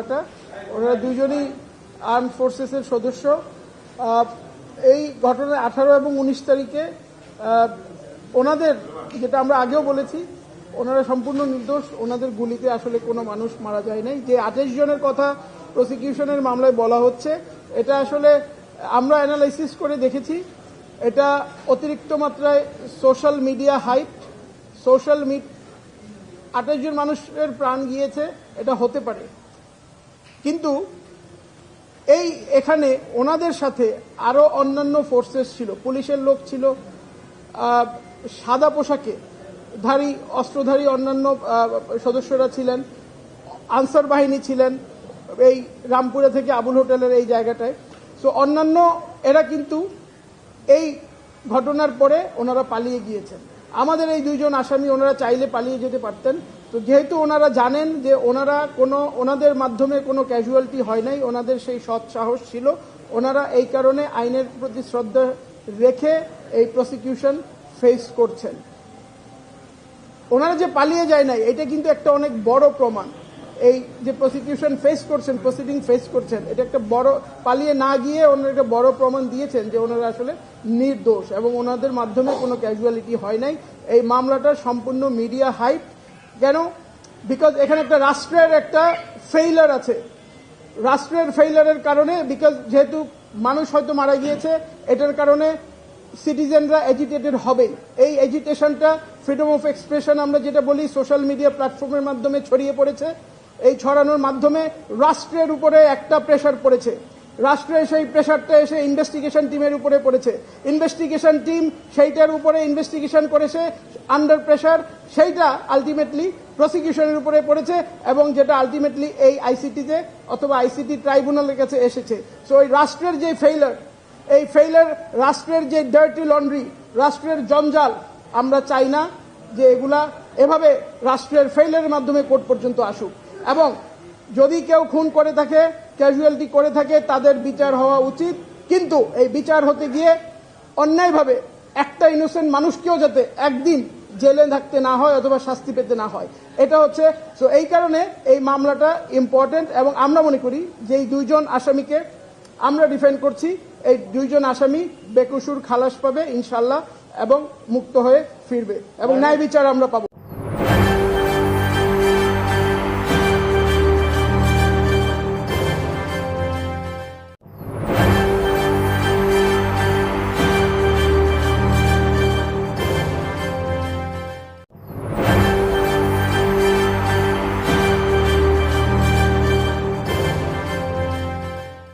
মামলাটা। ওনারা দুজনই আর্ম ফোর্সেসের সদস্য। এই ঘটনায় 18 এবং 19 তারিখে ওনাদের, যেটা আমরা আগেও বলেছি, ওনারা সম্পূর্ণ নির্দোষ। ওনাদের গুলিতে আসলে কোনো মানুষ মারা যায় নাই। যে 28 জনের কথা প্রসিকিউশনের মামলায় বলা হচ্ছে, এটা আসলে আমরা অ্যানালাইসিস করে দেখেছি, এটা অতিরিক্ত মাত্রায় সোশ্যাল মিডিয়া হাইপ। 28 জন মানুষের প্রাণ গিয়েছে, এটা হতে পারে, কিন্তু এখানে ওনাদের সাথে আরো অন্যান্য ফোর্সেস ছিল, পুলিশের লোক ছিল, সাদা পোশাকে ধারী অস্ত্রধারী অন্যান্য সদস্যরা ছিলেন, আনসার বাহিনী ছিলেন এই রামপুরা থেকে আবুল হোটেলের এই জায়গাটায়। সো অন্যান্য এরা কিন্তু এই ঘটনার পরে ওনারা পালিয়ে গিয়েছেন। আমাদের এই দুইজন আসামি ওনারা চাইলে পালিয়ে যেতে পারতেন, তো যেহেতু ওনারা জানেন যে ওনাদের মাধ্যমে কোনো ক্যাজুয়ালিটি হয় নাই, ওনাদের সেই সৎ সাহস ছিল, ওনারা এই কারণে আইনের প্রতি শ্রদ্ধা রেখে এই প্রসিকিউশন ফেস করছেন। ওনারা যে পালিয়ে যায় নাই, এটা কিন্তু একটা অনেক বড় প্রমাণ। এই যে প্রসিকিউশন ফেস করছেন, প্রসিডিং ফেস করছেন, এটা একটা বড়, পালিয়ে না গিয়ে ওনারা একটা বড় প্রমাণ দিয়েছেন যে ওনারা আসলে নির্দোষ এবং ওনাদের মাধ্যমে কোনো ক্যাজুয়ালিটি হয় নাই। এই মামলাটা সম্পূর্ণ মিডিয়া হাইপ। কেন? বিকজ এখানে একটা রাষ্ট্রের একটা ফেইলার আছে। রাষ্ট্রের ফেইলারের কারণে, বিকজ যেহেতু মানুষ হয়তো মারা গিয়েছে, এটার কারণে সিটিজেনরা এজিটেটেড হবে। এই এজিটেশনটা ফ্রিডম অফ এক্সপ্রেশন আমরা যেটা বলি, সোশ্যাল মিডিয়া প্ল্যাটফর্মের মাধ্যমে ছড়িয়ে পড়েছে। এই ছড়ানোর মাধ্যমে রাষ্ট্রের উপরে একটা প্রেশার পড়েছে। রাষ্ট্রের সেই প্রেশারটা এসে ইনভেস্টিগেশন টিমের উপরে পড়েছে। ইনভেস্টিগেশন টিম সেইটার উপরে ইনভেস্টিগেশন করেছে আন্ডার প্রেশার, সেইটা আলটিমেটলি প্রসিকিউশনের উপরে পড়েছে এবং যেটা আলটিমেটলি এই আইসিটিতে অথবা আইসিটি ট্রাইব্যুনালের কাছে এসেছে। সো এই রাষ্ট্রের যে ফেইলার, এই ফেইলার, রাষ্ট্রের যে ডার্টি লন্ড্রি, রাষ্ট্রের জঞ্জাল, আমরা চাই না যে এগুলা এভাবে রাষ্ট্রের ফেইলারের মাধ্যমে কোর্ট পর্যন্ত আসুক। এবং যদি কেউ খুন করে থাকে, ক্যাজুয়ালিটি করে থাকে, তাদের বিচার হওয়া উচিত, কিন্তু এই বিচার হতে গিয়ে অন্যায়ভাবে একটা ইনোসেন্ট মানুষকেও যাতে একদিন জেলে থাকতে না হয় অথবা শাস্তি পেতে না হয়, এটা হচ্ছে। সো এই কারণে এই মামলাটা ইম্পর্টেন্ট এবং আমরা মনে করি যে এই দুইজন আসামিকে আমরা ডিফেন্ড করছি। এই দুইজন আসামি বেকসুর খালাস পাবে ইনশাল্লাহ এবং মুক্ত হয়ে ফিরবে এবং ন্যায় বিচার আমরা পাবো।